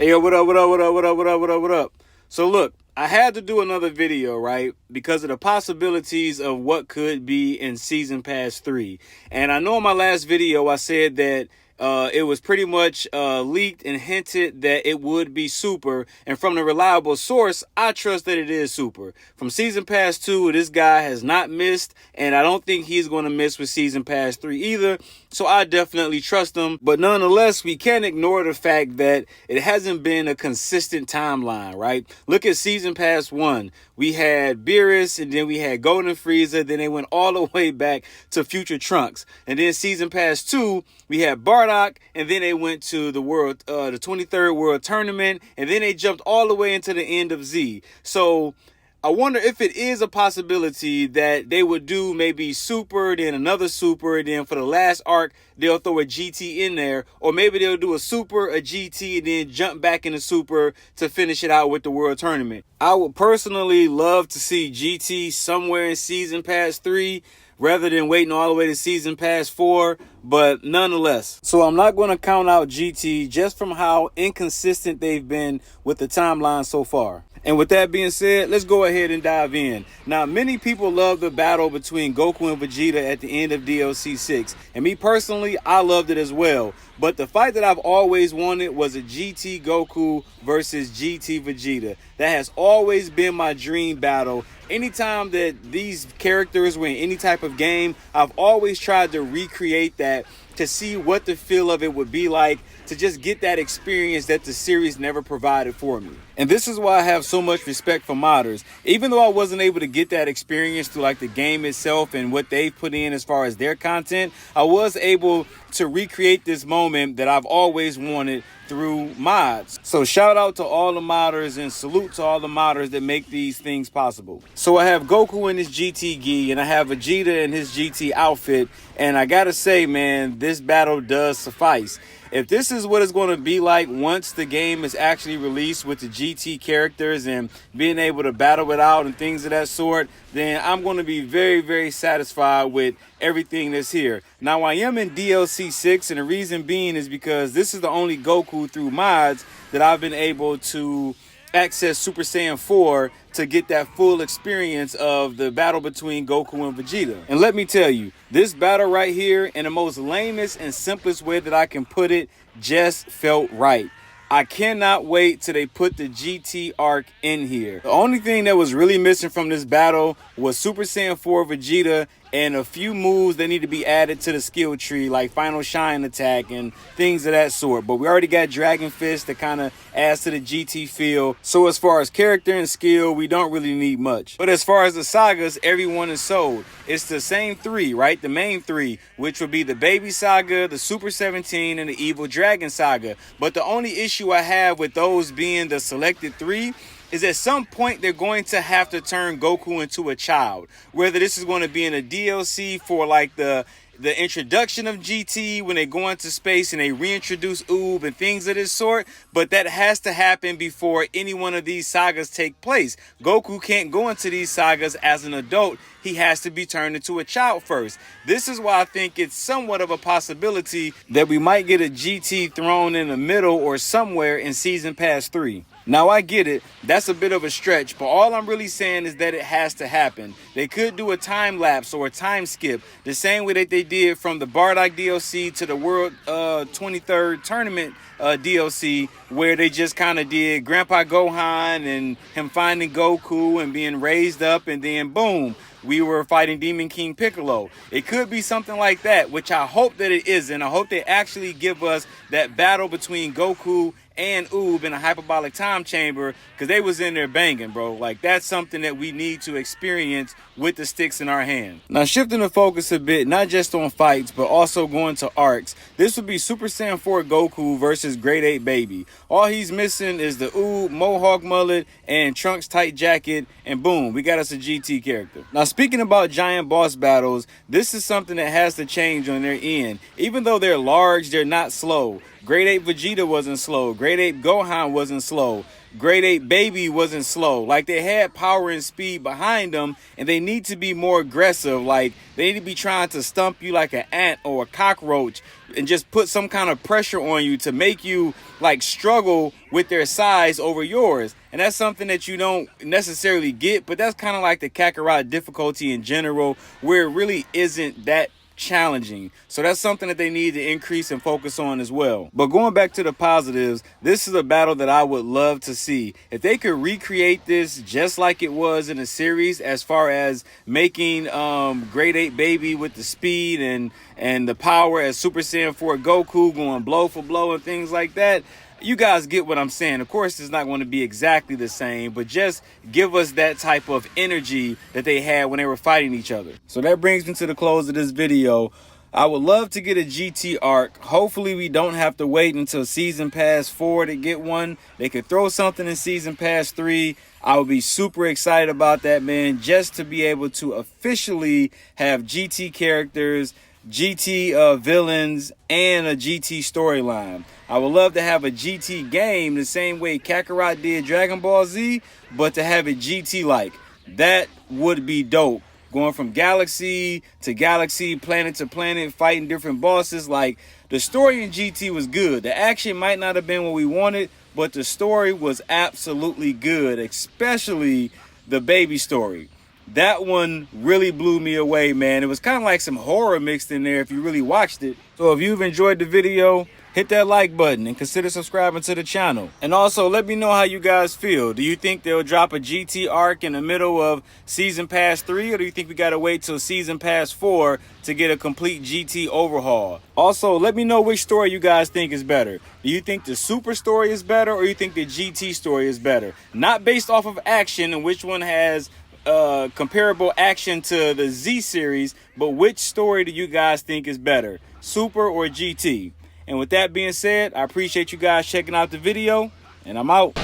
Hey, yo, what up, what up, what up, what up, what up, what up, what up? So look, I had to do another video, right? Because of the possibilities of what could be in Season Pass 3. And I know in my last video, I said that it was pretty much leaked and hinted that it would be super. And from the reliable source, I trust that it is super. From Season Pass 2, this guy has not missed. And I don't think he's going to miss with Season Pass 3 either. So I definitely trust him. But nonetheless, we can't ignore the fact that it hasn't been a consistent timeline, right? Look at Season Pass 1. We had Beerus, and then we had Golden Frieza. Then they went all the way back to Future Trunks. And then Season Pass 2, we had Bardock, and then they went to the the 23rd World Tournament, and then they jumped all the way into the end of Z. So I wonder if it is a possibility that they would do maybe Super, then another Super, and then for the last arc, they'll throw a GT in there. Or maybe they'll do a Super, a GT, and then jump back into Super to finish it out with the World Tournament. I would personally love to see GT somewhere in Season Pass 3, rather than waiting all the way to Season Pass 4, but nonetheless. So I'm not going to count out GT just from how inconsistent they've been with the timeline so far. And with that being said, let's go ahead and dive in. Now, many people love the battle between Goku and Vegeta at the end of DLC 6. And me personally, I loved it as well. But the fight that I've always wanted was a GT Goku versus GT Vegeta. That has always been my dream battle. Anytime that these characters were in any type of game, I've always tried to recreate that to see what the feel of it would be like, to just get that experience that the series never provided for me. And this is why I have so much respect for modders. Even though I wasn't able to get that experience through like the game itself and what they've put in as far as their content, I was able to recreate this moment that I've always wanted through mods. So shout out to all the modders and salute to all the modders that make these things possible. So I have Goku in his GT gi and I have Vegeta in his GT outfit. And I gotta say, man, this battle does suffice. If this is what it's going to be like once the game is actually released with the GT characters and being able to battle it out and things of that sort, then I'm going to be very, very satisfied with everything that's here. Now, I am in DLC 6, and the reason being is because this is the only Goku through mods that I've been able to access Super Saiyan 4 to get that full experience of the battle between Goku and Vegeta. And let me tell you, this battle right here, in the most lamest and simplest way that I can put it, just felt right. I cannot wait till they put the GT arc in here. The only thing that was really missing from this battle was Super Saiyan 4 Vegeta and a few moves that need to be added to the skill tree, like Final Shine Attack and things of that sort. But we already got Dragon Fist that kind of adds to the GT feel. So as far as character and skill, we don't really need much. But as far as the sagas, everyone is sold. It's the same three, right? The main three, which would be the Baby Saga, the Super 17, and the Evil Dragon Saga. But the only issue I have with those being the selected three is at some point they're going to have to turn Goku into a child. Whether this is going to be in a DLC for like the introduction of GT when they go into space and they reintroduce Oob and things of this sort, but that has to happen before any one of these sagas take place. Goku can't go into these sagas as an adult. He has to be turned into a child first. This is why I think it's somewhat of a possibility that we might get a GT thrown in the middle or somewhere in Season Pass 3. Now, I get it. That's a bit of a stretch, but all I'm really saying is that it has to happen. They could do a time lapse or a time skip, the same way that they did from the Bardock DLC to the World 23rd Tournament DLC, where they just kind of did Grandpa Gohan and him finding Goku and being raised up, and then boom, we were fighting Demon King Piccolo. It could be something like that, which I hope that it isn't. I hope they actually give us that battle between Goku and Oob in a hyperbolic time chamber, because they was in there banging, bro. Like, that's something that we need to experience with the sticks in our hand. Now, shifting the focus a bit, not just on fights, but also going to arcs, this would be Super Saiyan 4 Goku versus Grade 8 Baby. All he's missing is the Oob, Mohawk mullet, and Trunks tight jacket, and boom, we got us a GT character. Now, speaking about giant boss battles, this is something that has to change on their end. Even though they're large, they're not slow. Grade 8 Vegeta wasn't slow. Grade 8 Gohan wasn't slow. Grade 8 Baby wasn't slow. Like, they had power and speed behind them, and they need to be more aggressive. Like, they need to be trying to stump you like an ant or a cockroach and just put some kind of pressure on you to make you, like, struggle with their size over yours. And that's something that you don't necessarily get, but that's kind of like the Kakarot difficulty in general, where it really isn't that challenging. So that's something that they need to increase and focus on as well. But going back to the positives, this is a battle that I would love to see. If they could recreate this just like it was in a series, as far as making Grade 8 Baby with the speed and the power as Super Saiyan 4 Goku going blow for blow and things like that, you guys get what I'm saying. Of course, it's not going to be exactly the same, but just give us that type of energy that they had when they were fighting each other. So that brings me to the close of this video. I would love to get a GT arc. Hopefully we don't have to wait until Season Pass 4 to get one. They could throw something in Season Pass 3. I would be super excited about that, man, just to be able to officially have GT characters, GT villains, and a GT storyline. I would love to have a GT game the same way Kakarot did Dragon Ball Z, but to have it GT-like. That would be dope. Going from galaxy to galaxy, planet to planet, fighting different bosses. Like, the story in GT was good. The action might not have been what we wanted, but the story was absolutely good, especially the baby story. That one really blew me away, man. It was kind of like some horror mixed in there if you really watched it. So if you've enjoyed the video, hit that like button and consider subscribing to the channel. And also, let me know how you guys feel. Do you think they'll drop a GT arc in the middle of Season Pass 3, or do you think we gotta wait till Season Pass 4 to get a complete GT overhaul? Also, let me know which story you guys think is better. Do you think the Super story is better, or you think the GT story is better? Not based off of action and which one has comparable action to the Z series, but which story do you guys think is better, Super or GT? And with that being said, I appreciate you guys checking out the video, and I'm out.